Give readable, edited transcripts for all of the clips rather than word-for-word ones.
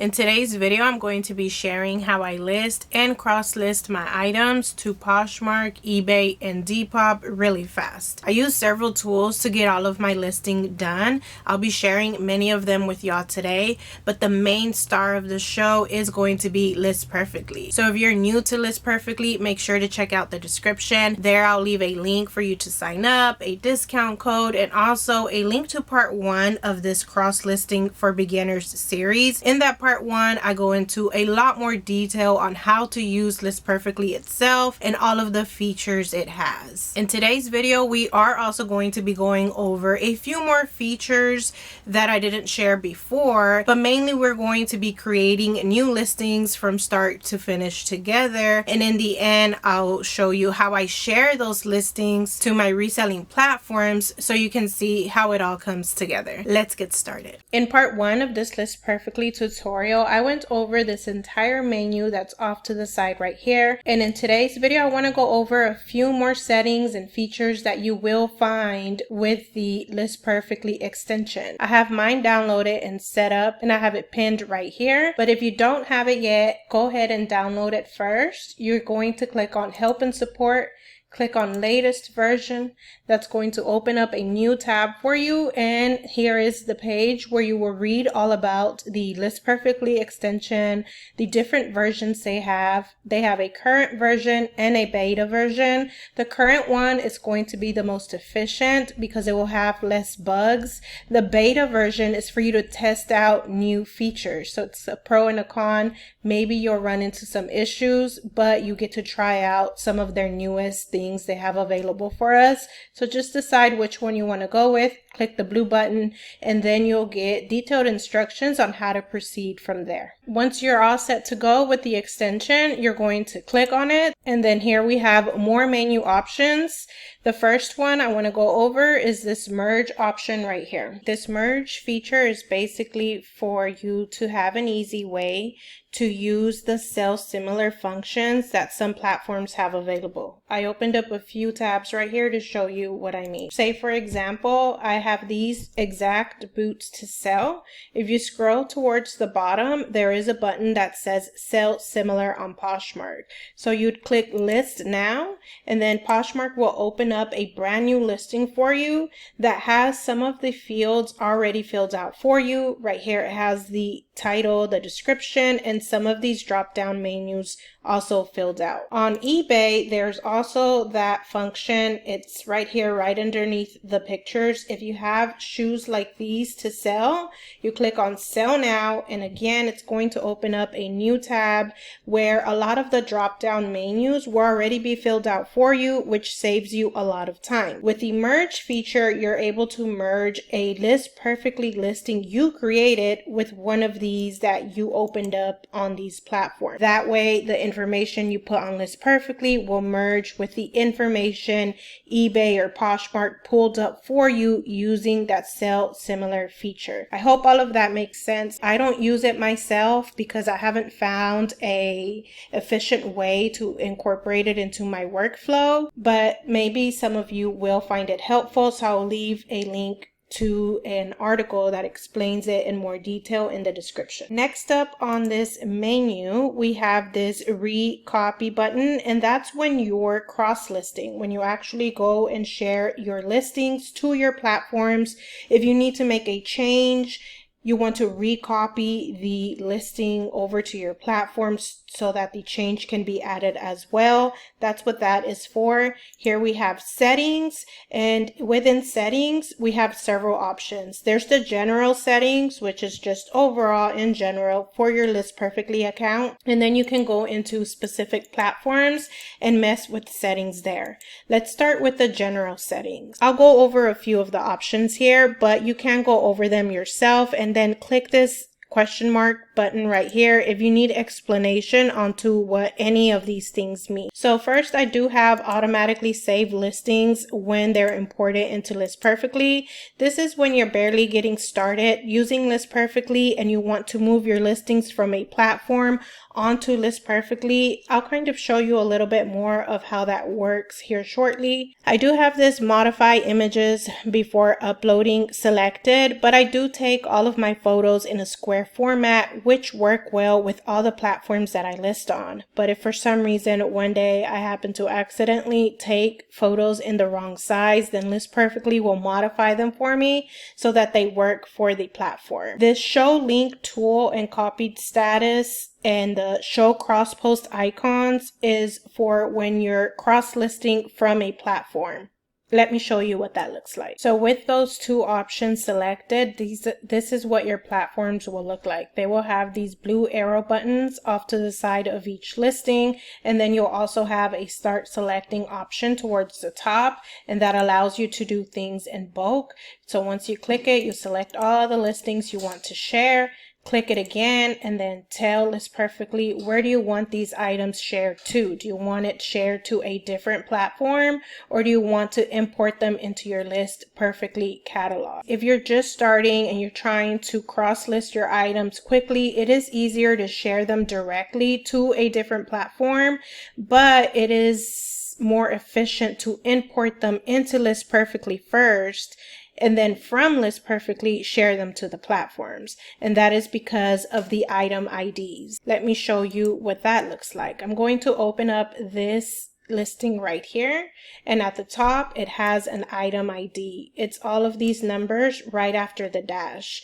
In today's video, I'm going to be sharing how I list and cross-list my items to Poshmark, eBay, and Depop really fast. I use several tools to get all of my listing done. I'll be sharing many of them with y'all today, but the main star of the show is going to be List Perfectly. So if you're new to List Perfectly, make sure to check out the description. There I'll leave a link for you to sign up, a discount code, and also a link to part 1 of this cross-listing for beginners series. In that part 1, I go into a lot more detail on how to use List Perfectly itself and all of the features it has. In today's video, we are also going to be going over a few more features that I didn't share before, but mainly we're going to be creating new listings from start to finish together. And in the end, I'll show you how I share those listings to my reselling platforms so you can see how it all comes together. Let's get started. In part 1 of this List Perfectly tutorial, I went over this entire menu that's off to the side right here. And in today's video, I want to go over a few more settings and features that you will find with the List Perfectly extension. I have mine downloaded and set up, and I have it pinned right here. But if you don't have it yet, go ahead and download it first. You're going to click on Help and Support. Click on latest version. That's going to open up a new tab for you, and here is the page where you will read all about the List Perfectly extension, the different versions they have. They have a current version and a beta version. The current one is going to be the most efficient because it will have less bugs. The beta version is for you to test out new features. So it's a pro and a con. Maybe you'll run into some issues, but you get to try out some of their newest things they have available for us. So just decide which one you want to go with. Click the blue button, and then you'll get detailed instructions on how to proceed from there. Once you're all set to go with the extension, you're going to click on it, and then here we have more menu options. The first one I want to go over is this merge option right here. This merge feature is basically for you to have an easy way to use the sell similar functions that some platforms have available. I opened up a few tabs right here to show you what I mean. Say for example, I have these exact boots to sell. If you scroll towards the bottom, there is a button that says sell similar on Poshmark. So you'd click list now, and then Poshmark will open up a brand new listing for you that has some of the fields already filled out for you. Right here it has the title, the description, and some of these drop down menus also filled out. On eBay, there's also that function. It's right here, right underneath the pictures. If you have shoes like these to sell, you click on sell now, and again it's going to open up a new tab where a lot of the drop down menus will already be filled out for you, which saves you a lot of time. With the merge feature, you're able to merge a List Perfectly listing you created with one of these that you opened up on these platforms. That way the information you put on List Perfectly will merge with the information eBay or Poshmark pulled up for you using that sell similar feature. I hope all of that makes sense. I don't use it myself because I haven't found a efficient way to incorporate it into my workflow, but maybe some of you will find it helpful, so I'll leave a link to an article that explains it in more detail in the description. Next up on this menu, we have this recopy button, and that's when you're cross-listing, when you actually go and share your listings to your platforms. If you need to make a change, you want to recopy the listing over to your platforms so that the change can be added as well. That's what that is for. Here we have settings, and within settings, we have several options. There's the general settings, which is just overall in general for your List Perfectly account. And then you can go into specific platforms and mess with settings there. Let's start with the general settings. I'll go over a few of the options here, but you can go over them yourself, and then click this question mark button right here if you need explanation onto what any of these things mean. So first, I do have automatically saved listings when they're imported into List Perfectly. This is when you're barely getting started using List Perfectly and you want to move your listings from a platform onto List Perfectly. I'll kind of show you a little bit more of how that works here shortly. I do have this modify images before uploading selected, but I do take all of my photos in a square square format, which work well with all the platforms that I list on. But if for some reason one day I happen to accidentally take photos in the wrong size, then List Perfectly will modify them for me so that they work for the platform. This show link tool and copied status and the show cross post icons is for when you're cross listing from a platform. Let me show you what that looks like. So with those two options selected, this is what your platforms will look like. They will have these blue arrow buttons off to the side of each listing, and then you'll also have a start selecting option towards the top, and that allows you to do things in bulk. So once you click it, you select all the listings you want to share. Click it again and then tell List Perfectly, where do you want these items shared to? Do you want it shared to a different platform, or do you want to import them into your List Perfectly catalog? If you're just starting and you're trying to cross list your items quickly, it is easier to share them directly to a different platform, but it is more efficient to import them into List Perfectly first, and then from List Perfectly share them to the platforms. And that is because of the item IDs. Let me show you what that looks like. I'm going to open up this listing right here, and at the top it has an item ID. It's all of these numbers right after the dash.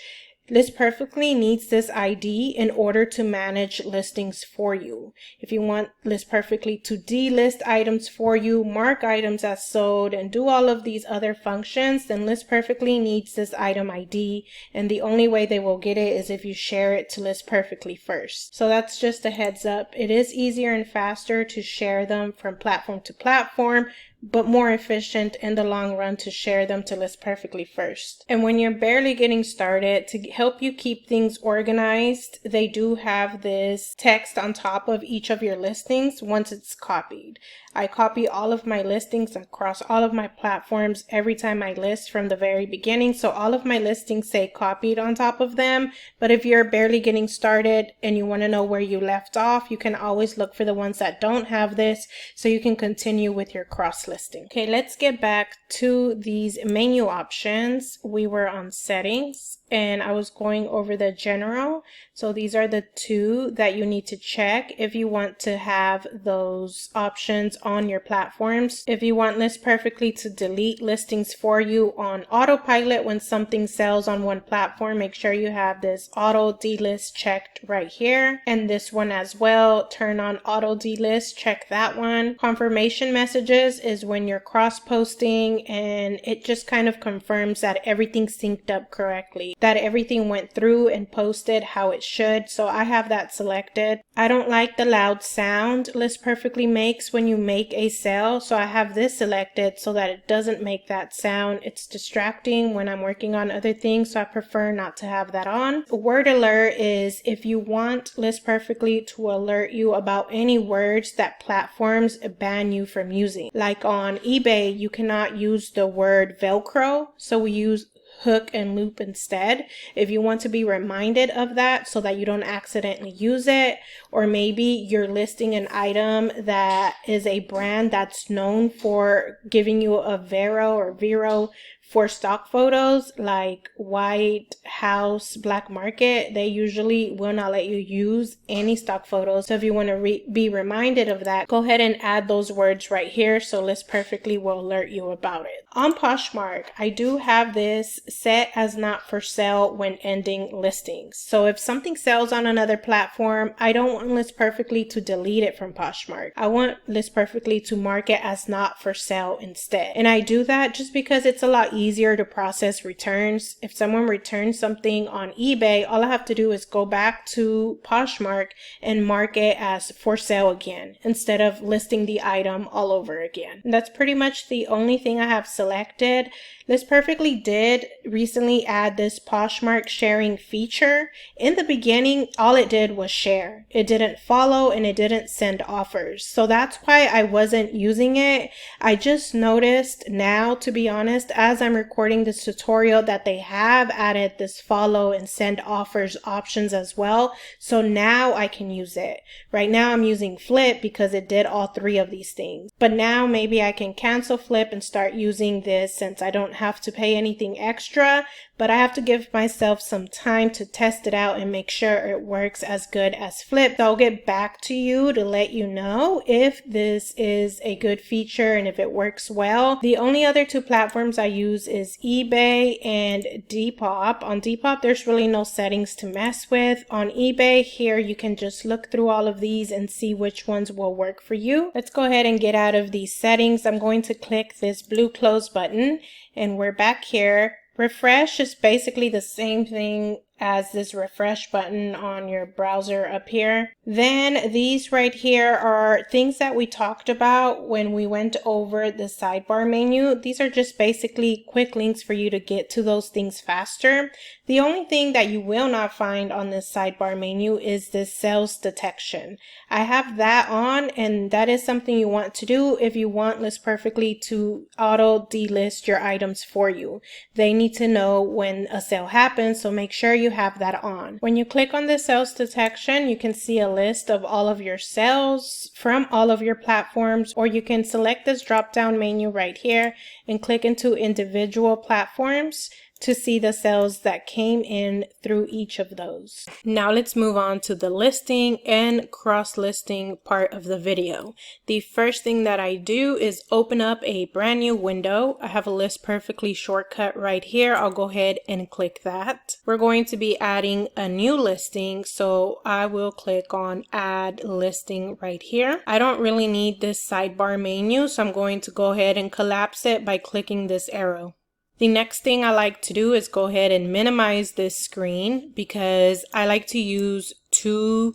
List Perfectly needs this ID in order to manage listings for you. If you want List Perfectly to delist items for you, mark items as sold, and do all of these other functions, then List Perfectly needs this item ID, and the only way they will get it is if you share it to List Perfectly first. So that's just a heads up. It is easier and faster to share them from platform to platform, but more efficient in the long run to share them to List Perfectly first. And when you're barely getting started, to help you keep things organized, they do have this text on top of each of your listings once it's copied. I copy all of my listings across all of my platforms every time I list from the very beginning, so all of my listings say copied on top of them. But if you're barely getting started and you want to know where you left off, you can always look for the ones that don't have this so you can continue with your cross listing. Okay, let's get back to these menu options. We were on settings and I was going over the general. So these are the two that you need to check if you want to have those options on your platforms. If you want List Perfectly to delete listings for you on autopilot when something sells on one platform, make sure you have this auto delist checked right here, and this one as well. Turn on auto delist, check that one. Confirmation messages is when you're cross posting and it just kind of confirms that everything synced up correctly, that everything went through and posted how it should. So I have that selected. I don't like the loud sound List Perfectly makes when you make a sale, so I have this selected so that it doesn't make that sound. It's distracting when I'm working on other things, so I prefer not to have that on. Word alert is if you want List Perfectly to alert you about any words that platforms ban you from using. Like on eBay, you cannot use the word Velcro, so we use hook and loop instead. If you want to be reminded of that so that you don't accidentally use it, or maybe you're listing an item that is a brand that's known for giving you a Vero for stock photos, like White House, Black Market, they usually will not let you use any stock photos. So if you want to be reminded of that, go ahead and add those words right here so List Perfectly will alert you about it. On Poshmark, I do have this set as not for sale when ending listings. So if something sells on another platform, I don't want List Perfectly to delete it from Poshmark. I want List Perfectly to mark it as not for sale instead. And I do that just because it's a lot easier to process returns. If someone returns something on eBay, all I have to do is go back to Poshmark and mark it as for sale again instead of listing the item all over again. And that's pretty much the only thing I have selected. List Perfectly did recently add this Poshmark sharing feature. In the beginning, all it did was share. It didn't follow and it didn't send offers. So that's why I wasn't using it. I just noticed now, to be honest, as I'm recording this tutorial that they have added this follow and send offers options as well. So now I can use it. Right now I'm using Flip because it did all three of these things. But now maybe I can cancel Flip and start using this since I don't have to pay anything extra. But I have to give myself some time to test it out and make sure it works as good as Flip. So I'll get back to you to let you know if this is a good feature and if it works well. The only other two platforms I use is eBay and Depop. On Depop, there's really no settings to mess with. On eBay, here you can just look through all of these and see which ones will work for you. Let's go ahead and get out of these settings. I'm going to click this blue close button and we're back here. Refresh is basically the same thing as this refresh button on your browser up here. Then these right here are things that we talked about when we went over the sidebar menu. These are just basically quick links for you to get to those things faster. The only thing that you will not find on this sidebar menu is this sales detection. I have that on, and that is something you want to do if you want List Perfectly to auto delist your items for you. They need to know when a sale happens, so make sure you have that on. When you click on the sales detection, you can see a list of all of your sales from all of your platforms, or you can select this drop down menu right here and click into individual platforms to see the sales that came in through each of those. Now let's move on to the listing and cross-listing part of the video. The first thing that I do is open up a brand new window. I have a List Perfectly shortcut right here. I'll go ahead and click that. We're going to be adding a new listing, so I will click on Add Listing right here. I don't really need this sidebar menu, so I'm going to go ahead and collapse it by clicking this arrow. The next thing I like to do is go ahead and minimize this screen because I like to use two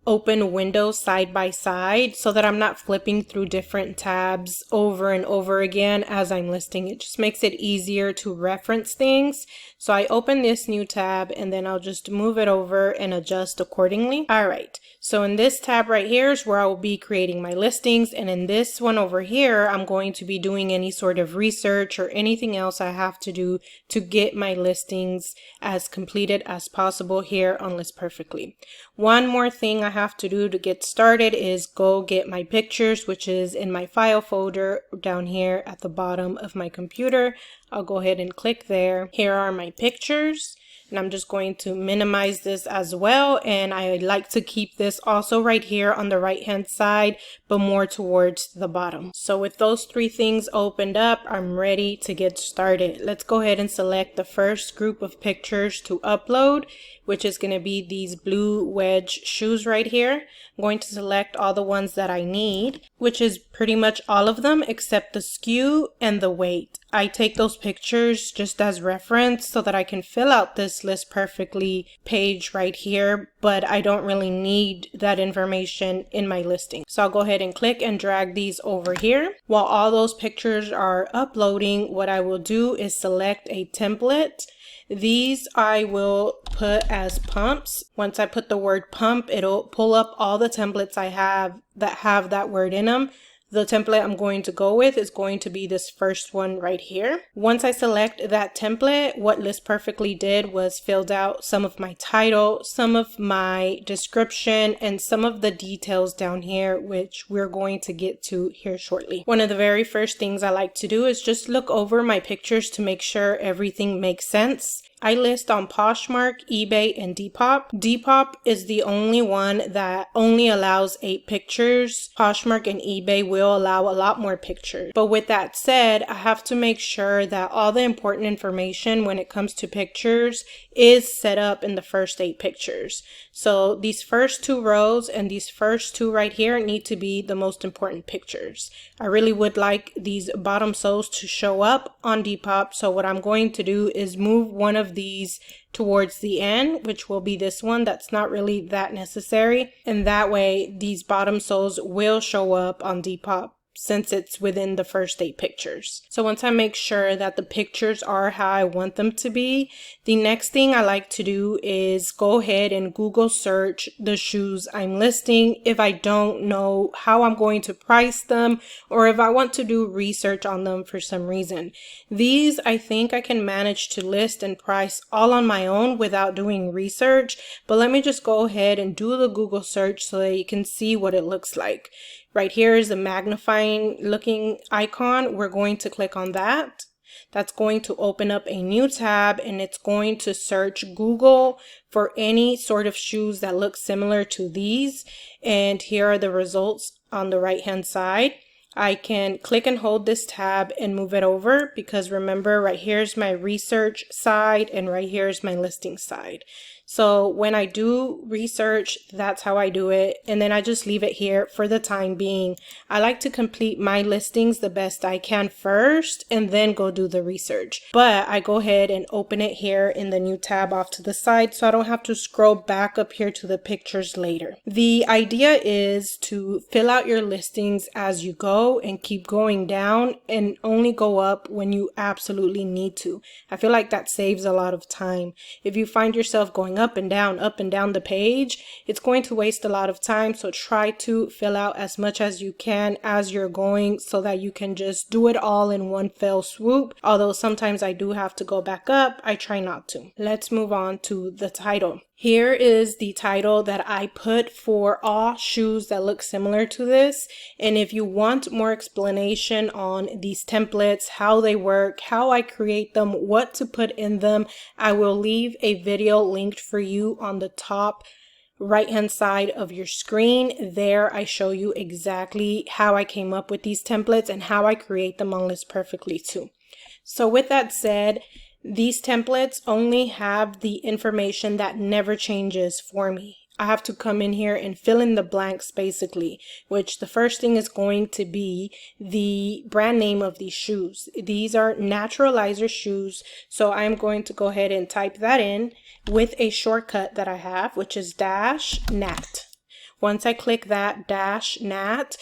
open windows side by side so that I'm not flipping through different tabs over and over again as I'm listing. It just makes it easier to reference things. So I open this new tab and then I'll just move it over and adjust accordingly. All right. So in this tab right here is where I will be creating my listings. And in this one over here, I'm going to be doing any sort of research or anything else I have to do to get my listings as completed as possible here on List Perfectly. One more thing I have to do to get started is go get my pictures, which is in my file folder down here at the bottom of my computer. I'll go ahead and click there. Here are my pictures. And I'm just going to minimize this as well. And I like to keep this also right here on the right hand side, but more towards the bottom. So with those three things opened up, I'm ready to get started. Let's go ahead and select the first group of pictures to upload, which is going to be these blue wedge shoes right here. I'm going to select all the ones that I need, which is pretty much all of them except the SKU and the weight. I take those pictures just as reference so that I can fill out this List Perfectly page right here, but I don't really need that information in my listing. So I'll go ahead and click and drag these over here. While all those pictures are uploading, what I will do is select a template. These I will put as pumps. Once I put the word pump, it'll pull up all the templates I have that word in them. The template I'm going to go with is going to be this first one right here. Once I select that template, what List Perfectly did was filled out some of my title, some of my description, and some of the details down here, which we're going to get to here shortly. One of the very first things I like to do is just look over my pictures to make sure everything makes sense. I list on Poshmark, eBay, and Depop. Depop is the only one that only allows 8 pictures. Poshmark and eBay will allow a lot more pictures. But with that said, I have to make sure that all the important information when it comes to pictures is set up in the first 8 pictures. So these first 2 rows and these first 2 right here need to be the most important pictures. I really would like these bottom soles to show up on Depop. So what I'm going to do is move one of these towards the end, which will be this one. That's not really that necessary. And that way these bottom soles will show up on Depop since it's within the first 8 pictures. So once I make sure that the pictures are how I want them to be, the next thing I like to do is go ahead and Google search the shoes I'm listing if I don't know how I'm going to price them, or if I want to do research on them for some reason. These I think I can manage to list and price all on my own without doing research, but let me just go ahead and do the Google search so that you can see what it looks like. Right here is a magnifying looking icon. We're going to click on that. That's going to open up a new tab, and it's going to search Google for any sort of shoes that look similar to these. And here are the results on the right hand side. I can click and hold this tab and move it over, because remember, right here is my research side and right here is my listing side. So when I do research, that's how I do it. And then I just leave it here for the time being. I like to complete my listings the best I can first and then go do the research. But I go ahead and open it here in the new tab off to the side so I don't have to scroll back up here to the pictures later. The idea is to fill out your listings as you go and keep going down, and only go up when you absolutely need to. I feel like that saves a lot of time. If you find yourself going up and down the page, it's going to waste a lot of time. So try to fill out as much as you can as you're going so that you can just do it all in one fell swoop. Although sometimes I do have to go back up, I try not to. Let's move on to the title. Here is the title that I put for all shoes that look similar to this. And if you want more explanation on these templates, how they work, how I create them, what to put in them, I will leave a video linked for you on the top right hand side of your screen. There I show you exactly how I came up with these templates and how I create them on List Perfectly too. So with that said, these templates only have the information that never changes for me. I have to come in here and fill in the blanks basically, which the first thing is going to be the brand name of these shoes. These are naturalizer shoes, so I'm going to go ahead and type that in with a shortcut that I have, which is -nat. Once I click that -nat,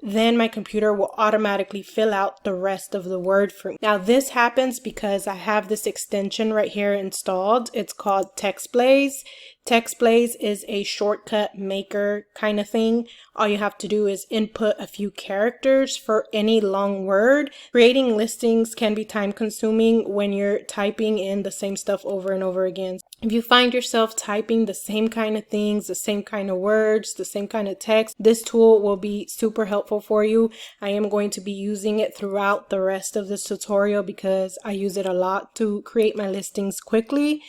then my computer will automatically fill out the rest of the word for me. Now this happens because I have this extension right here installed. It's called TextBlaze. TextBlaze is a shortcut maker kind of thing. All you have to do is input a few characters for any long word. Creating listings can be time consuming when you're typing in the same stuff over and over again. If you find yourself typing the same kind of things, the same kind of words, the same kind of text, this tool will be super helpful for you. I am going to be using it throughout the rest of this tutorial because I use it a lot to create my listings quickly.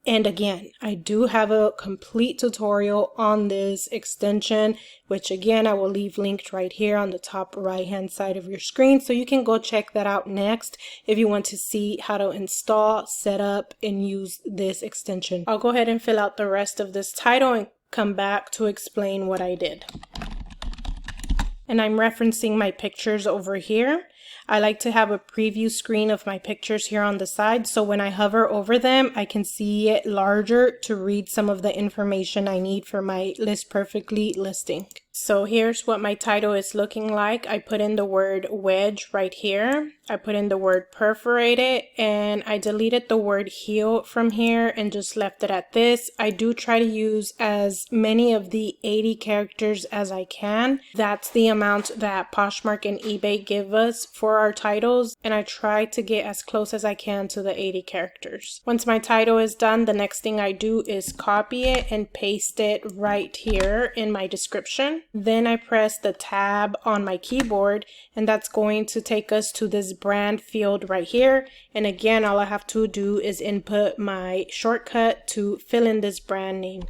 And again, I do have a complete tutorial on this extension, which again, I will leave linked right here on the top right hand side of your screen. So you can go check that out next if you want to see how to install, set up, and use this extension. I'll go ahead and fill out the rest of this title and come back to explain what I did. And I'm referencing my pictures over here. I like to have a preview screen of my pictures here on the side, so when I hover over them, I can see it larger to read some of the information I need for my List Perfectly listing. So here's what my title is looking like. I put in the word wedge right here. I put in the word perforated, and I deleted the word heel from here and just left it at this. I do try to use as many of the 80 characters as I can. That's the amount that Poshmark and eBay give us for our titles, and I try to get as close as I can to the 80 characters. Once my title is done, the next thing I do is copy it and paste it right here in my description. Then I press the tab on my keyboard, and that's going to take us to this brand field right here. And again, all I have to do is input my shortcut to fill in this brand name.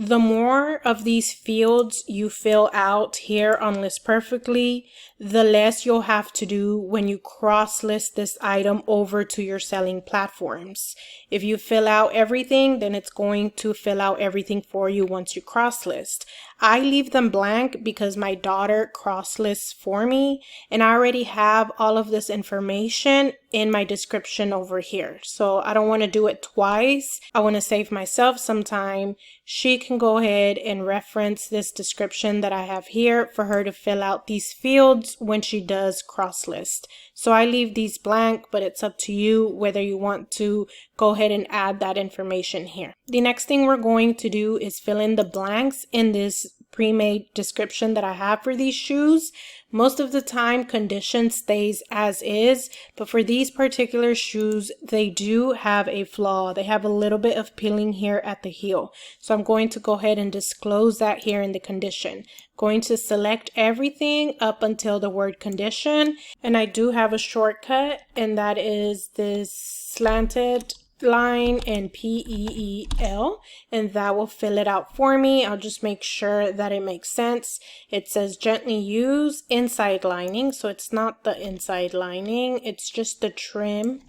The more of these fields you fill out here on List Perfectly, the less you'll have to do when you cross-list this item over to your selling platforms. If you fill out everything, then it's going to fill out everything for you once you cross-list. I leave them blank because my daughter cross-lists for me, and I already have all of this information in my description over here. So I don't want to do it twice. I want to save myself some time. She can go ahead and reference this description that I have here for her to fill out these fields when she does cross-list. So I leave these blank, but it's up to you whether you want to go ahead and add that information here. The next thing we're going to do is fill in the blanks in this pre-made description that I have for these shoes. Most of the time condition stays as is, but for these particular shoes, they do have a flaw. They have a little bit of peeling here at the heel. So I'm going to go ahead and disclose that here in the condition. Going to select everything up until the word condition, and I do have a shortcut, and that is this slanted line and PEEL, and that will fill it out for me. I'll just make sure that it makes sense. It says gently use inside lining, so it's not the inside lining, it's just the trim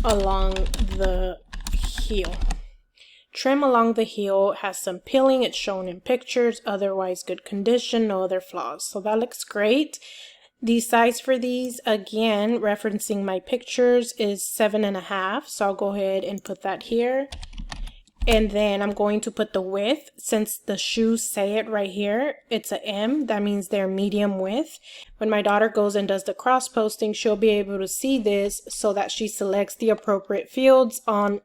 along the heel. Trim along the heel has some peeling. It's shown in pictures, otherwise good condition, no other flaws. So that looks great. The size for these, again, referencing my pictures, is 7.5. So I'll go ahead and put that here. And then I'm going to put the width, since the shoes say it right here, it's a M, that means they're medium width. When my daughter goes and does the cross posting, she'll be able to see this so that she selects the appropriate fields on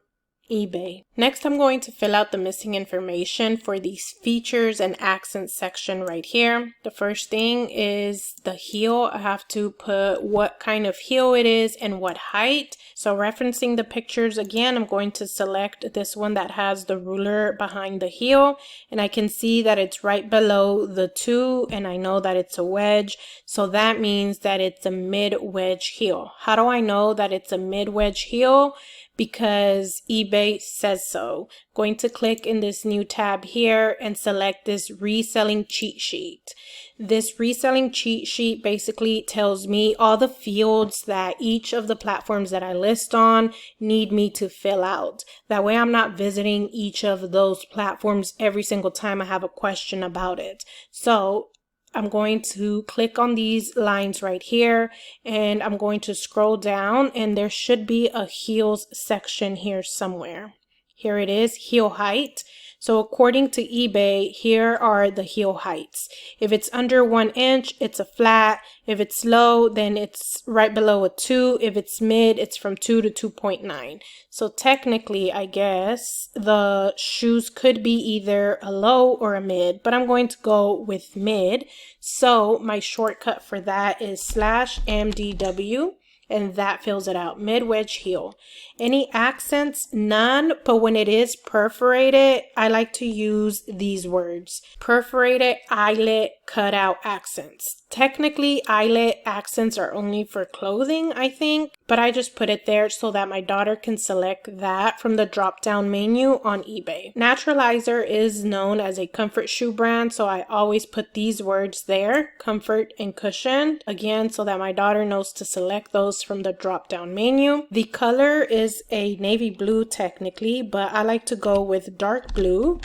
eBay. Next, I'm going to fill out the missing information for these features and accents section right here. The first thing is the heel. I have to put what kind of heel it is and what height. So referencing the pictures again, I'm going to select this one that has the ruler behind the heel, and I can see that it's right below the 2, and I know that it's a wedge, so that means that it's a mid wedge heel. How do I know that it's a mid wedge heel? Because eBay says so. Going to click in this new tab here and select this reselling cheat sheet. This reselling cheat sheet basically tells me all the fields that each of the platforms that I list on need me to fill out. That way I'm not visiting each of those platforms every single time I have a question about it. So I'm going to click on these lines right here, and I'm going to scroll down, and there should be a heels section here somewhere. Here it is, heel height. So according to eBay, here are the heel heights. If it's under 1 inch, it's a flat. If it's low, then it's right below a 2. If it's mid, it's from 2 to 2.9. So technically, I guess the shoes could be either a low or a mid, but I'm going to go with mid. So my shortcut for that is /MDW. And that fills it out. Mid wedge heel. Any accents? None, but when it is perforated, I like to use these words. Perforated eyelet cutout accents. Technically, eyelet accents are only for clothing, I think, but I just put it there so that my daughter can select that from the drop-down menu on eBay. Naturalizer is known as a comfort shoe brand, so I always put these words there, comfort and cushion, again, so that my daughter knows to select those from the drop-down menu. The color is a navy blue technically, but I like to go with dark blue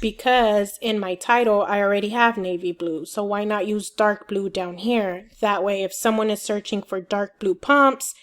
because in my title I already have navy blue, so why not use dark blue down here? That way if someone is searching for dark blue pumps,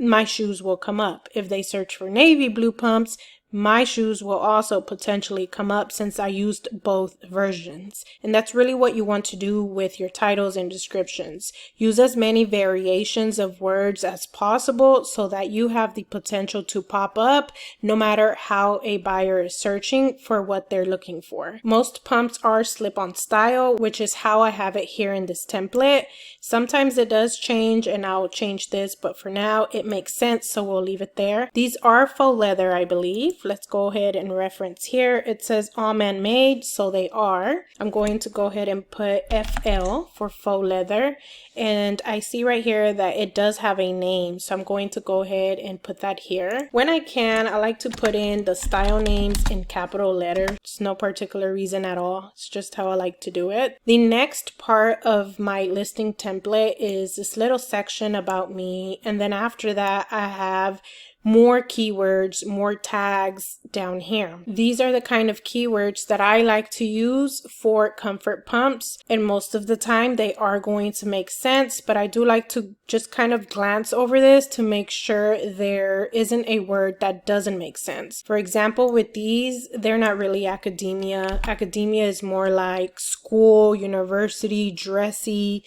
my shoes will come up. If they search for navy blue pumps, my shoes will also potentially come up since I used both versions. And that's really what you want to do with your titles and descriptions. Use as many variations of words as possible so that you have the potential to pop up no matter how a buyer is searching for what they're looking for. Most pumps are slip-on style, which is how I have it here in this template. Sometimes it does change and I'll change this, but for now it makes sense, so we'll leave it there. These are faux leather, I believe. Let's go ahead and reference here. It says all man-made, so they are. I'm going to go ahead and put FL for faux leather, and I see right here that it does have a name, so I'm going to go ahead and put that here. When I can, I like to put in the style names in capital letters. It's no particular reason at all. It's just how I like to do it. The next part of my listing template is this little section about me, and then after that I have more keywords, more tags down here. These are the kind of keywords that I like to use for comfort pumps, and most of the time they are going to make sense, but I do like to just kind of glance over this to make sure there isn't a word that doesn't make sense. For example, with these, they're not really academia. Academia is more like school, university, dressy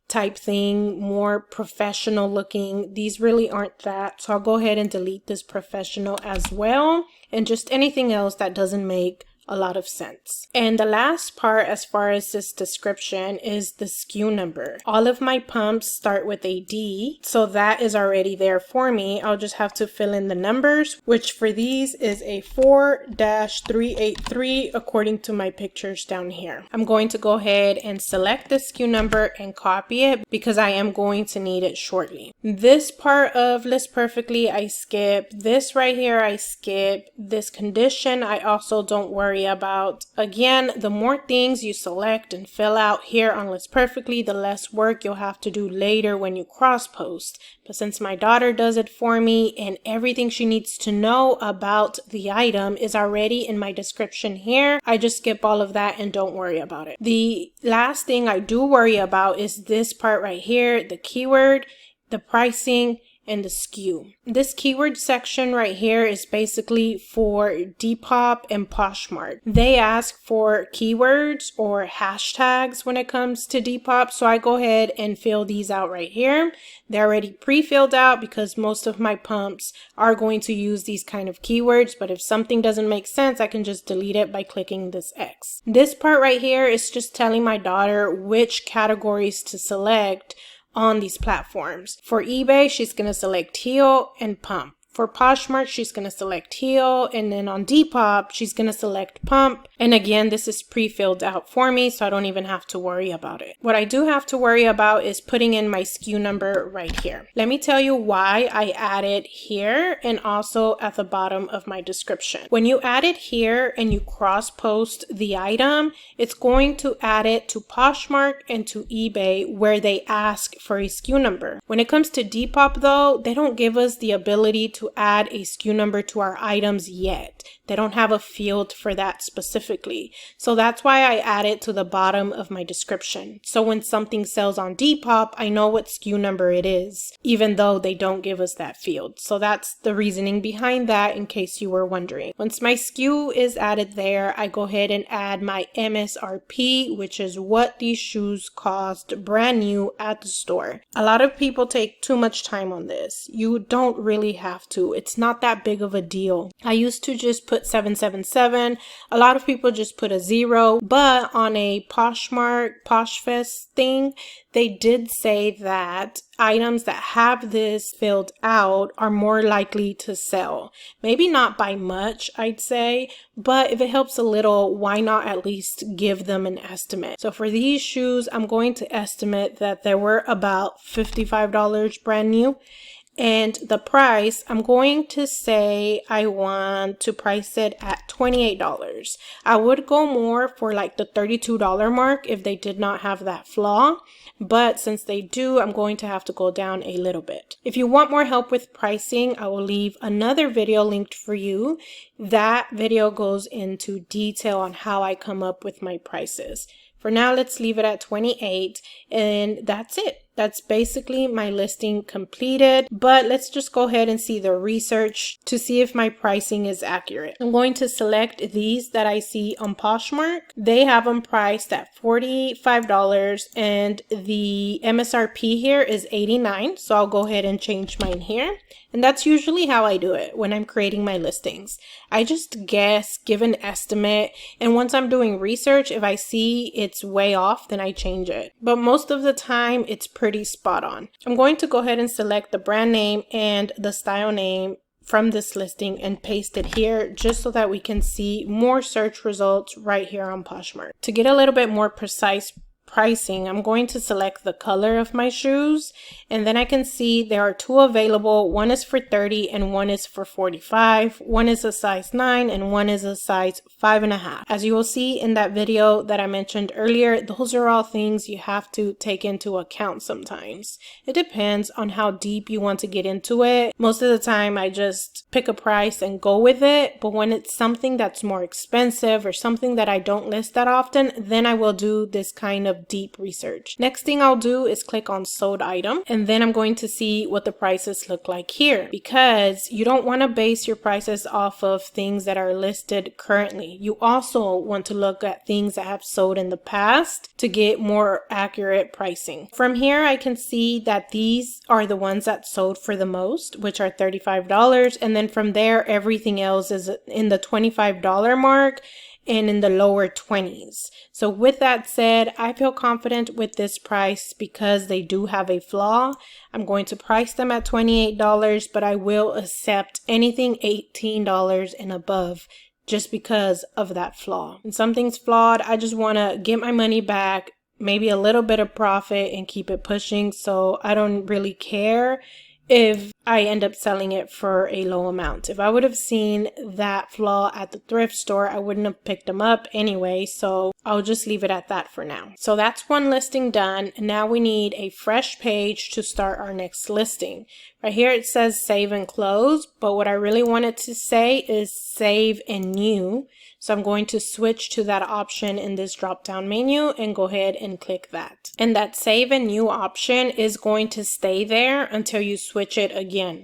type thing, more professional looking. These really aren't that, so I'll go ahead and delete this professional as well, and just anything else that doesn't make a lot of sense. And the last part as far as this description is the SKU number. All of my pumps start with a D, so that is already there for me. I'll just have to fill in the numbers, which for these is a 4-383 according to my pictures down here. I'm going to go ahead and select the SKU number and copy it because I am going to need it shortly. This part of List Perfectly I skip. This right here I skip. This condition I also don't worry about. Again, the more things you select and fill out here on List Perfectly, the less work you'll have to do later when you cross post. But since my daughter does it for me and everything she needs to know about the item is already in my description here, I just skip all of that and don't worry about it. The last thing I do worry about is this part right here, the keyword, the pricing, and the SKU. This keyword section right here is basically for Depop and Poshmark. They ask for keywords or hashtags when it comes to Depop, so I go ahead and fill these out right here. They're already pre-filled out because most of my pumps are going to use these kind of keywords, but if something doesn't make sense, I can just delete it by clicking this X. This part right here is just telling my daughter which categories to select on these platforms. For eBay, she's going to select heel and pump. For Poshmark, she's going to select heel, and then on Depop, she's going to select pump. And again, this is pre-filled out for me, so I don't even have to worry about it. What I do have to worry about is putting in my SKU number right here. Let me tell you why I add it here and also at the bottom of my description. When you add it here and you cross-post the item, it's going to add it to Poshmark and to eBay where they ask for a SKU number. When it comes to Depop though, they don't give us the ability to add a SKU number to our items yet. They don't have a field for that specifically. So that's why I add it to the bottom of my description. So when something sells on Depop, I know what SKU number it is, even though they don't give us that field. So that's the reasoning behind that in case you were wondering. Once my SKU is added there, I go ahead and add my MSRP, which is what these shoes cost brand new at the store. A lot of people take too much time on this. You don't really have to. It's not that big of a deal. I used to just put 777. A lot of people just put a 0, but on a Poshmark, Poshfest thing, they did say that items that have this filled out are more likely to sell. Maybe not by much, I'd say, but if it helps a little, why not at least give them an estimate? So for these shoes, I'm going to estimate that they were about $55 brand new. And the price, I'm going to say I want to price it at $28. I would go more for like the $32 mark if they did not have that flaw. But since they do, I'm going to have to go down a little bit. If you want more help with pricing, I will leave another video linked for you. That video goes into detail on how I come up with my prices. For now, let's leave it at 28, and that's it. That's basically my listing completed, but let's just go ahead and see the research to see if my pricing is accurate. I'm going to select these that I see on Poshmark. They have them priced at $45 and the MSRP here is $89. So I'll go ahead and change mine here. And that's usually how I do it when I'm creating my listings. I just guess, give an estimate, and once I'm doing research, if I see it's way off, then I change it. But most of the time, it's pretty spot on. I'm going to go ahead and select the brand name and the style name from this listing and paste it here just so that we can see more search results right here on Poshmark. To get a little bit more precise pricing, I'm going to select the color of my shoes, and then I can see there are two available. One is for $30 and one is for $45. One is a size 9 and one is a size 5.5. As you will see in that video that I mentioned earlier, those are all things you have to take into account sometimes. It depends on how deep you want to get into it. Most of the time I just pick a price and go with it, but when it's something that's more expensive or something that I don't list that often, then I will do this kind of deep research. Next thing I'll do is click on sold item, and then I'm going to see what the prices look like here, because you don't want to base your prices off of things that are listed currently. You also want to look at things that have sold in the past to get more accurate pricing. From here I can see that these are the ones that sold for the most, which are $35, and then from there everything else is in the $25 mark and in the lower 20s. So with that said, I feel confident with this price because they do have a flaw. I'm going to price them at $28, but I will accept anything $18 and above just because of that flaw. And something's flawed, I just want to get my money back, maybe a little bit of profit, and keep it pushing. So I don't really care if I end up selling it for a low amount. If I would have seen that flaw at the thrift store, I wouldn't have picked them up anyway, so I'll just leave it at that for now. So that's one listing done. Now we need a fresh page to start our next listing. Right here it says save and close, but what I really wanted to say is save and new. So I'm going to switch to that option in this drop down menu and go ahead and click that. And that save and new option is going to stay there until you switch it again.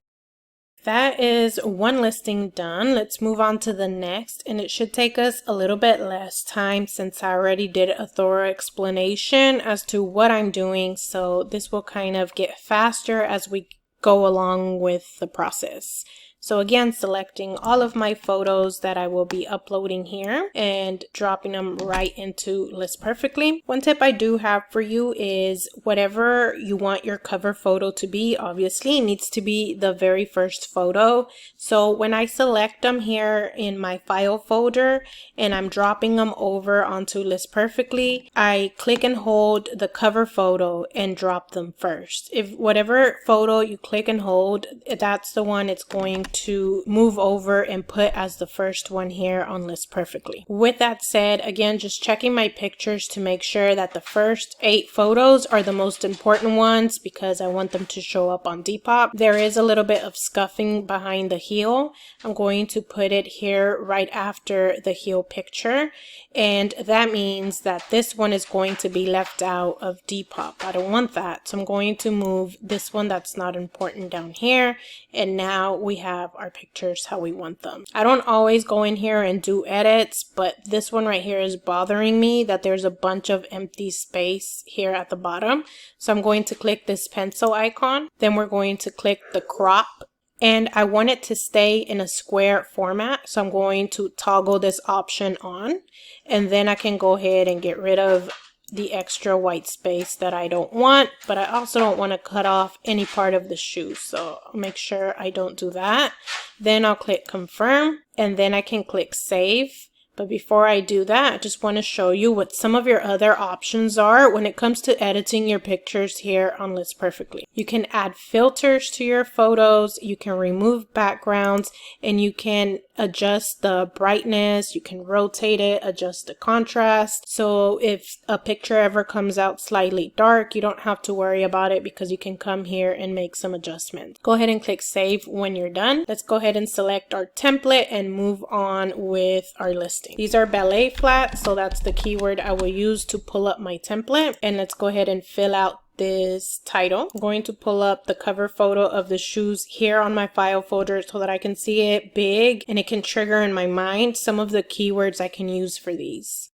That is one listing done. Let's move on to the next, and it should take us a little bit less time since I already did a thorough explanation as to what I'm doing. So this will kind of get faster as we go along with the process. So again, selecting all of my photos that I will be uploading here and dropping them right into List Perfectly. One tip I do have for you is whatever you want your cover photo to be, obviously it needs to be the very first photo. So when I select them here in my file folder and I'm dropping them over onto List Perfectly, I click and hold the cover photo and drop them first. If whatever photo you click and hold, that's the one it's going to move over and put as the first one here on List Perfectly. With that said, again, just checking my pictures to make sure that the first 8 photos are the most important ones because I want them to show up on Depop. There is a little bit of scuffing behind the heel. I'm going to put it here right after the heel picture, and that means that this one is going to be left out of Depop. I don't want that, so I'm going to move this one that's not important down here, and now we have our pictures how we want them. I don't always go in here and do edits, but this one right here is bothering me that there's a bunch of empty space here at the bottom. So I'm going to click this pencil icon, then we're going to click the crop, and I want it to stay in a square format, so I'm going to toggle this option on, and then I can go ahead and get rid of the extra white space that I don't want, but I also don't want to cut off any part of the shoe, so I'll make sure I don't do that. Then I'll click confirm, and then I can click save. But before I do that, I just want to show you what some of your other options are when it comes to editing your pictures here on List Perfectly. You can add filters to your photos, you can remove backgrounds, and you can adjust the brightness, you can rotate it, adjust the contrast. So if a picture ever comes out slightly dark, you don't have to worry about it because you can come here and make some adjustments. Go ahead and click save when you're done. Let's go ahead and select our template and move on with our listing. These are ballet flats, so that's the keyword I will use to pull up my template. And let's go ahead and fill out this title. I'm going to pull up the cover photo of the shoes here on my file folder so that I can see it big and it can trigger in my mind some of the keywords I can use for these.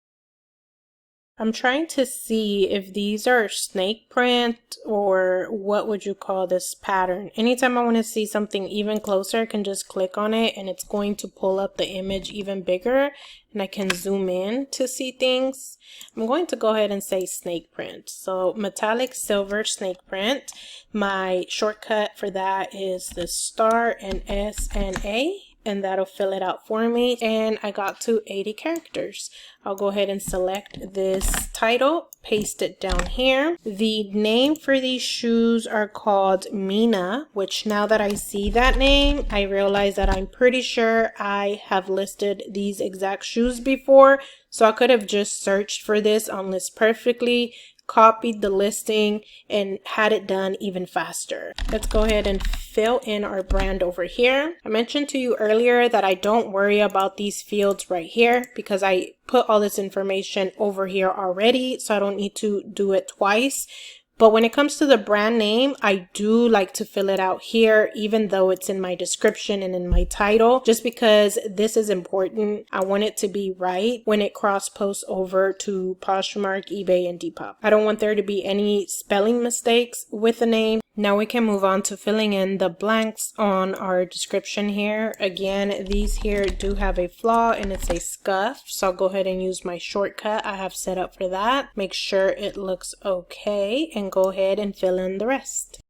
I'm trying to see if these are snake print or what would you call this pattern. Anytime I want to see something even closer, I can just click on it and it's going to pull up the image even bigger and I can zoom in to see things. I'm going to go ahead and say snake print. So metallic silver snake print. My shortcut for that is the star and S and A. and that'll fill it out for me. And I got to 80 characters. I'll go ahead and select this title, paste it down here. The name for these shoes are called Mina, which now that I see that name, I realize that I'm pretty sure I have listed these exact shoes before. So I could have just searched for this on List Perfectly, copied the listing, and had it done even faster. Let's go ahead and fill in our brand over here. I mentioned to you earlier that I don't worry about these fields right here because I put all this information over here already, so I don't need to do it twice. But when it comes to the brand name, I do like to fill it out here, even though it's in my description and in my title, just because this is important. I want it to be right when it cross posts over to Poshmark, eBay, and Depop. I don't want there to be any spelling mistakes with the name. Now we can move on to filling in the blanks on our description here. Again, these here do have a flaw and it's a scuff. So I'll go ahead and use my shortcut I have set up for that. Make sure it looks okay and go ahead and fill in the rest.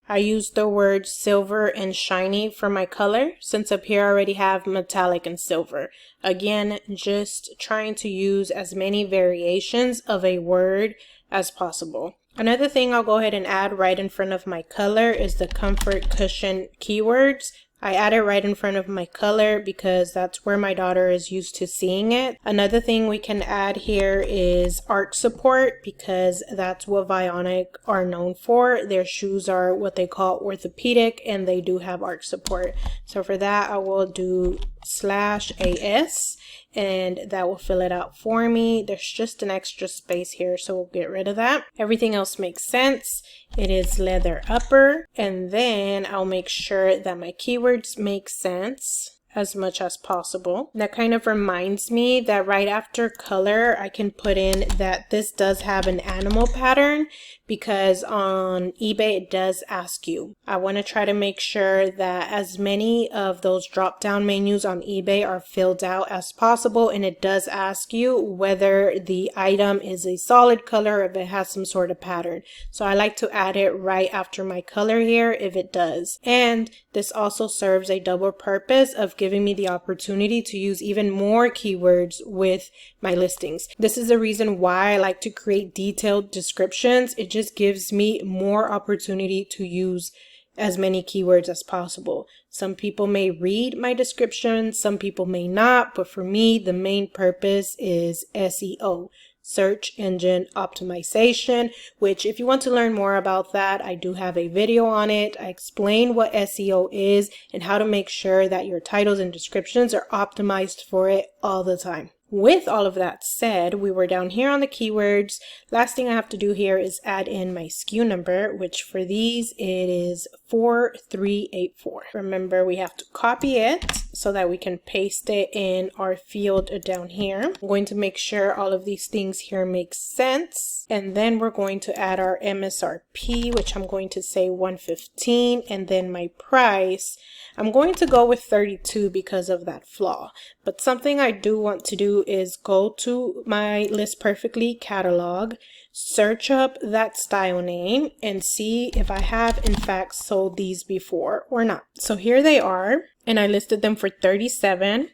I used the words silver and shiny for my color since up here I already have metallic and silver. Again, just trying to use as many variations of a word as possible. Another thing I'll go ahead and add right in front of my color is the comfort cushion keywords. I added right in front of my color because that's where my daughter is used to seeing it. Another thing we can add here is arch support because that's what Vionic are known for. Their shoes are what they call orthopedic and they do have arch support. So for that I will do /AS and that will fill it out for me. There's just an extra space here, so we'll get rid of that. Everything else makes sense. It is leather upper, and then I'll make sure that my keywords make sense as much as possible. That kind of reminds me that right after color I can put in that this does have an animal pattern because on eBay it does ask you. I want to try to make sure that as many of those drop down menus on eBay are filled out as possible, and it does ask you whether the item is a solid color or if it has some sort of pattern. So I like to add it right after my color here if it does. And this also serves a double purpose of giving me the opportunity to use even more keywords with my listings. This is the reason why I like to create detailed descriptions. It just gives me more opportunity to use as many keywords as possible. Some people may read my description, some people may not, but for me, the main purpose is SEO. Search engine optimization, which if you want to learn more about that, I do have a video on it. I explain what SEO is and how to make sure that your titles and descriptions are optimized for it all the time. With all of that said, we were down here on the keywords. Last thing I have to do here is add in my SKU number, which for these it is 4384. Remember, we have to copy it so that we can paste it in our field down here. I'm going to make sure all of these things here make sense. And then we're going to add our MSRP, which I'm going to say 115, and then my price. I'm going to go with 32 because of that flaw. But something I do want to do is go to my List Perfectly catalog, search up that style name, and see if I have in fact sold these before or not. So here they are, and I listed them for 37.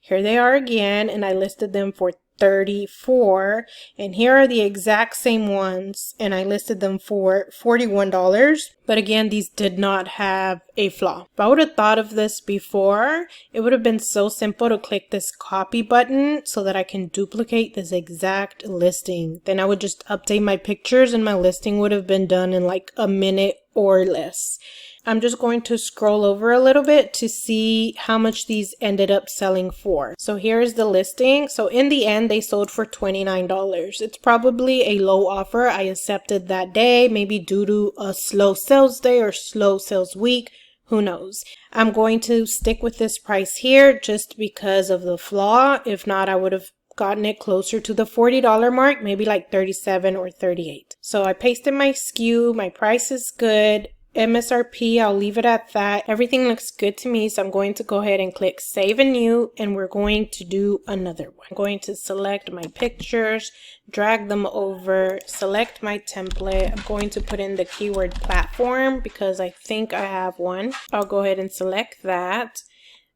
Here they are again, and I listed them for 34, and here are the exact same ones, and I listed them for $41. But again, these did not have a flaw. If I would have thought of this before, it would have been so simple to click this copy button so that I can duplicate this exact listing. Then I would just update my pictures and my listing would have been done in like a minute or less. I'm just going to scroll over a little bit to see how much these ended up selling for. So here's the listing. So in the end, they sold for $29. It's probably a low offer I accepted that day, maybe due to a slow sales day or slow sales week. Who knows? I'm going to stick with this price here just because of the flaw. If not, I would have gotten it closer to the $40 mark, maybe like 37 or 38. So I pasted my SKU. My price is good. MSRP, I'll leave it at that. Everything looks good to me, so I'm going to go ahead and click Save and New, and we're going to do another one. I'm going to select my pictures, drag them over, select my template. I'm going to put in the keyword platform because I think I have one. I'll go ahead and select that.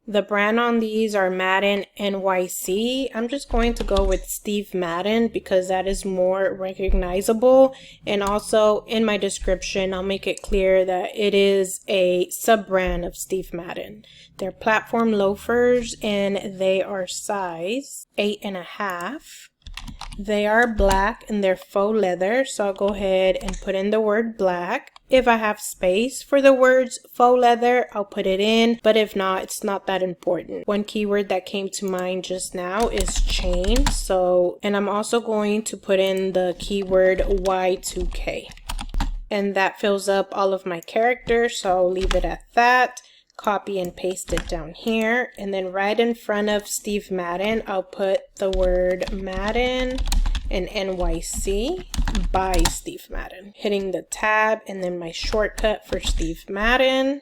The brand on these are Madden NYC. I'm just going to go with Steve Madden because that is more recognizable. And also in my description, I'll make it clear that it is a sub-brand of Steve Madden. They're platform loafers and they are size 8.5. They are black and they're faux leather, so I'll go ahead and put in the word black. If I have space for the words faux leather, I'll put it in, but if not, it's not that important. One keyword that came to mind just now is chain, and I'm also going to put in the keyword Y2K. And that fills up all of my characters, so I'll leave it at that. Copy and paste it down here, and then right in front of Steve Madden, I'll put the word Madden and NYC by Steve Madden. Hitting the tab and then my shortcut for Steve Madden.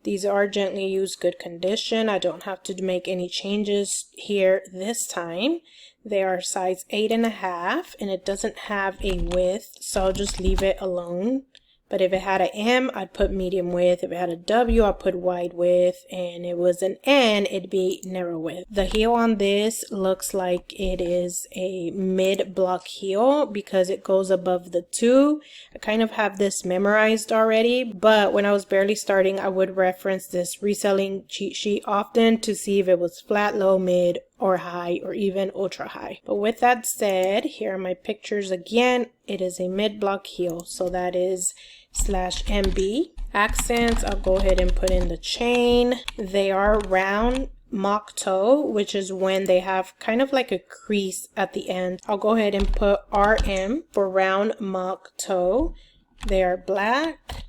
These are gently used, good condition. I don't have to make any changes here this time. They are size 8.5 and it doesn't have a width, so I'll just leave it alone. But if it had an M, I'd put medium width. If it had a W, I'd put wide width. And it was an N, it'd be narrow width. The heel on this looks like it is a mid-block heel because it goes above the 2. I kind of have this memorized already, but when I was barely starting, I would reference this reselling cheat sheet often to see if it was flat, low, mid, or high, or even ultra high. But with that said, here are my pictures again. It is a mid-block heel, so that is /MB. Accents, I'll go ahead and put in the chain. They are round mock toe, which is when they have kind of like a crease at the end. I'll go ahead and put RM for round mock toe. They are black.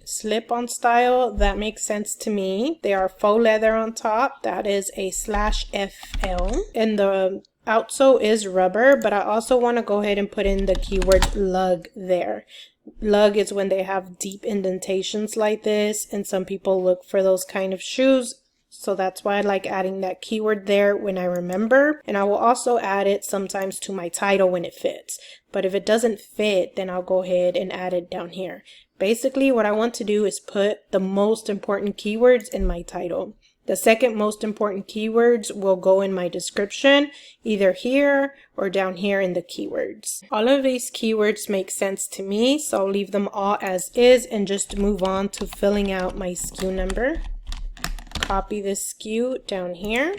Slip-on style, that makes sense to me. They are faux leather on top. That is a /FL. And the outsole is rubber, but I also want to go ahead and put in the keyword lug there. Lug is when they have deep indentations like this, and some people look for those kind of shoes. So that's why I like adding that keyword there when I remember. And I will also add it sometimes to my title when it fits. But if it doesn't fit, then I'll go ahead and add it down here. Basically, what I want to do is put the most important keywords in my title. The second most important keywords will go in my description, either here or down here in the keywords. All of these keywords make sense to me, so I'll leave them all as is and just move on to filling out my SKU number. Copy this SKU down here.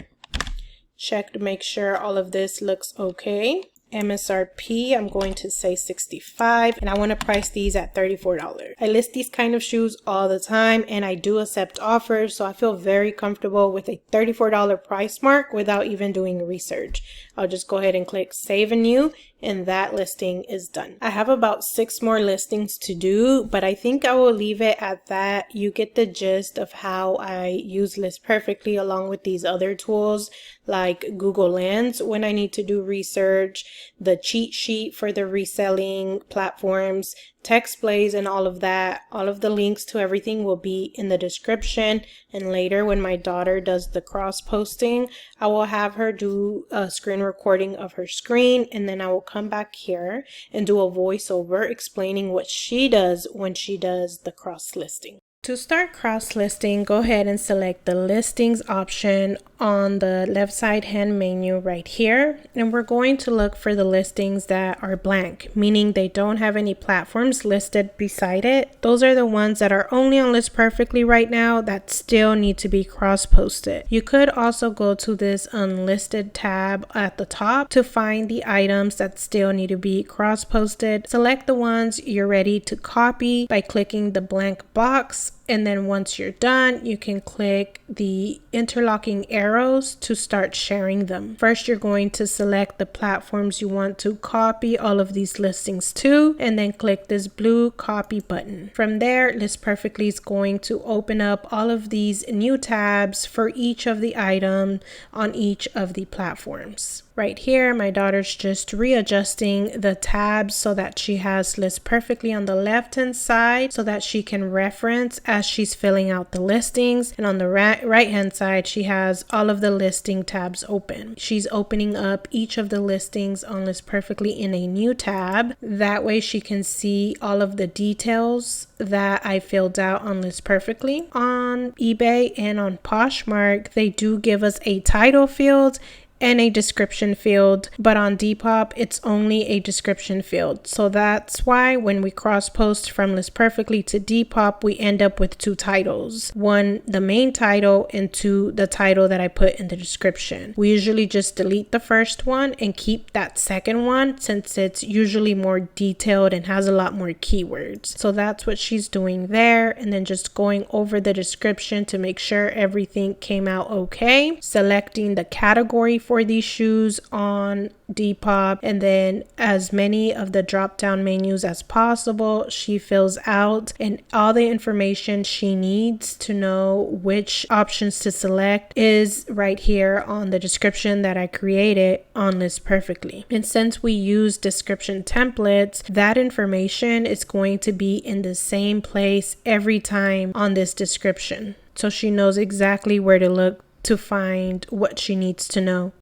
Check to make sure all of this looks okay. MSRP, I'm going to say $65, and I want to price these at $34. I list these kind of shoes all the time and I do accept offers, so I feel very comfortable with a $34 price mark without even doing research. I'll just go ahead and click Save and New, and that listing is done. I have about 6 more listings to do, but I think I will leave it at that. You get the gist of how I use List Perfectly along with these other tools like Google Lens when I need to do research, the cheat sheet for the reselling platforms, text plays, and all of that. All of the links to everything will be in the description, and later when my daughter does the cross posting, I will have her do a screen recording of her screen, and then I will come back here and do a voiceover explaining what she does when she does the cross listing. To start cross listing, go ahead and select the listings option on the left side hand menu right here, and we're going to look for the listings that are blank, meaning they don't have any platforms listed beside it. Those are the ones that are only on List Perfectly right now that still need to be cross posted. You could also go to this unlisted tab at the top to find the items that still need to be cross posted. Select the ones you're ready to copy by clicking the blank box And then once you're done, you can click the interlocking arrows to start sharing them. First, you're going to select the platforms you want to copy all of these listings to, and then click this blue copy button. From there, List Perfectly is going to open up all of these new tabs for each of the items on each of the platforms. Right here, my daughter's just readjusting the tabs so that she has List Perfectly on the left hand side so that she can reference as she's filling out the listings, and on the right hand side she has all of the listing tabs open. She's opening up each of the listings on List Perfectly in a new tab. That way she can see all of the details that I filled out on List Perfectly. On eBay and on Poshmark, they do give us a title field and a description field, but on Depop it's only a description field. So that's why when we cross post from List Perfectly to Depop, we end up with two titles. One, the main title, and two, the title that I put in the description. We usually just delete the first one and keep that second one since it's usually more detailed and has a lot more keywords. So that's what she's doing there, and then just going over the description to make sure everything came out okay. Selecting the category for these shoes on Depop, and then as many of the drop down menus as possible she fills out, and all the information she needs to know which options to select is right here on the description that I created on List Perfectly. And since we use description templates, that information is going to be in the same place every time on this description, so she knows exactly where to look to find what she needs to know.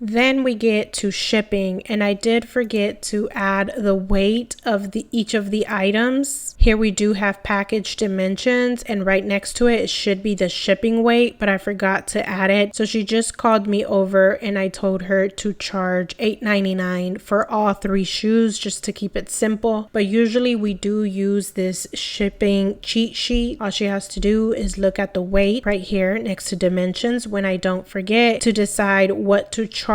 Then we get to shipping, and I did forget to add the weight of each of the items. Here we do have package dimensions, and right next to it should be the shipping weight, but I forgot to add it. So she just called me over and I told her to charge $8.99 for all three shoes just to keep it simple. But usually we do use this shipping cheat sheet. All she has to do is look at the weight right here next to dimensions when I don't forget to decide what to charge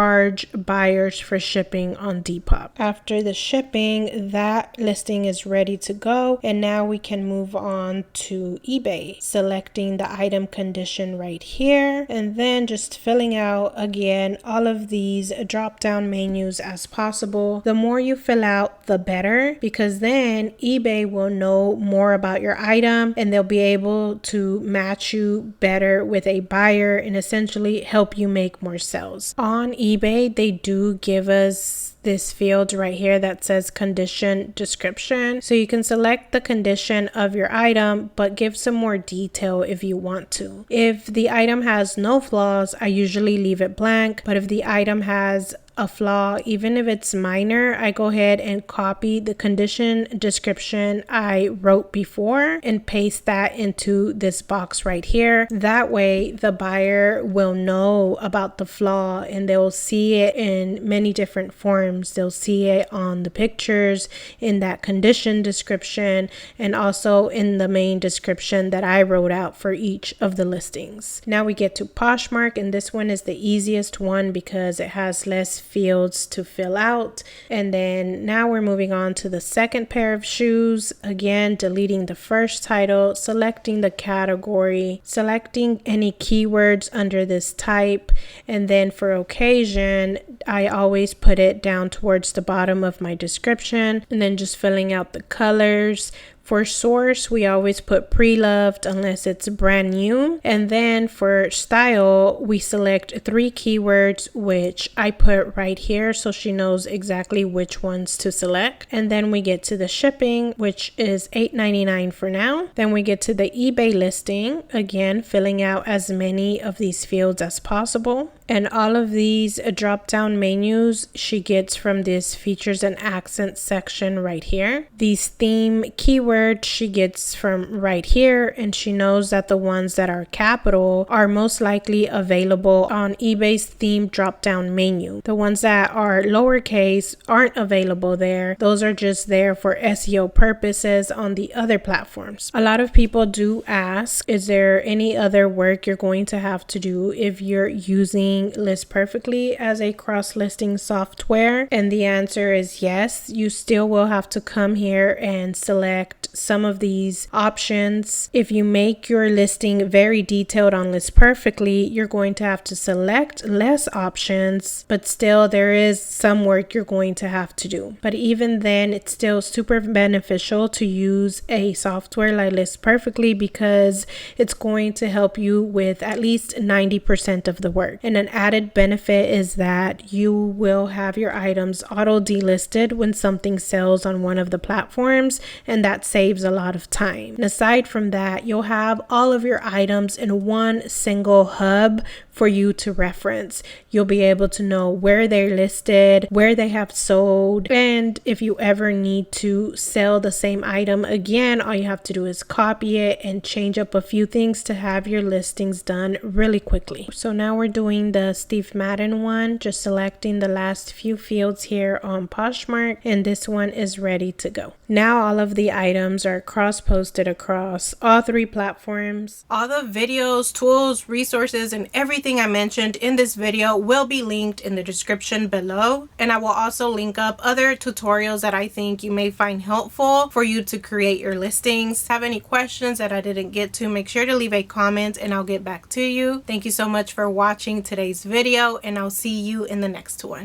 buyers for shipping on Depop. After the shipping, that listing is ready to go, and now we can move on to eBay, selecting the item condition right here, and then just filling out again all of these drop down menus as possible. The more you fill out, the better, because then eBay will know more about your item and they'll be able to match you better with a buyer and essentially help you make more sales. On eBay, they do give us this field right here that says condition description, so you can select the condition of your item but give some more detail if you want to. If the item has no flaws, I usually leave it blank, but if the item has a flaw, even if it's minor, I go ahead and copy the condition description I wrote before and paste that into this box right here. That way the buyer will know about the flaw and they'll see it in many different forms. They'll see it on the pictures, in that condition description, and also in the main description that I wrote out for each of the listings. Now we get to Poshmark, and this one is the easiest one because it has less fields to fill out. And then now we're moving on to the second pair of shoes. Again, deleting the first title, selecting the category, selecting any keywords under this type, and then for occasion I always put it down towards the bottom of my description, and then just filling out the colors. For source, we always put pre-loved unless it's brand new. And then for style, we select 3 keywords, which I put right here so she knows exactly which ones to select. And then we get to the shipping, which is $8.99 for now. Then we get to the eBay listing, again filling out as many of these fields as possible. And all of these drop down menus she gets from this features and accents section right here. These theme keywords she gets from right here, and she knows that the ones that are capital are most likely available on eBay's theme drop down menu. The ones that are lowercase aren't available there. Those are just there for SEO purposes on the other platforms. A lot of people do ask, is there any other work you're going to have to do if you're using using List Perfectly as a cross-listing software? And the answer is yes. You still will have to come here and select some of these options. If you make your listing very detailed on List Perfectly, you're going to have to select less options, but still there is some work you're going to have to do. But even then, it's still super beneficial to use a software like List Perfectly because it's going to help you with at least 90% of the work. And an added benefit is that you will have your items auto delisted when something sells on one of the platforms, and that saves a lot of time. And aside from that, you'll have all of your items in one single hub for you to reference. You'll be able to know where they're listed, where they have sold, and if you ever need to sell the same item again, all you have to do is copy it and change up a few things to have your listings done really quickly. So now we're doing the Steve Madden one, just selecting the last few fields here on Poshmark, and this one is ready to go. Now all of the items are cross-posted across all 3 platforms. All the videos, tools, resources, and everything I mentioned in this video will be linked in the description below, and I will also link up other tutorials that I think you may find helpful for you to create your listings. Have any questions that I didn't get to, make sure to leave a comment and I'll get back to you. Thank you so much for watching today's video, and I'll see you in the next one.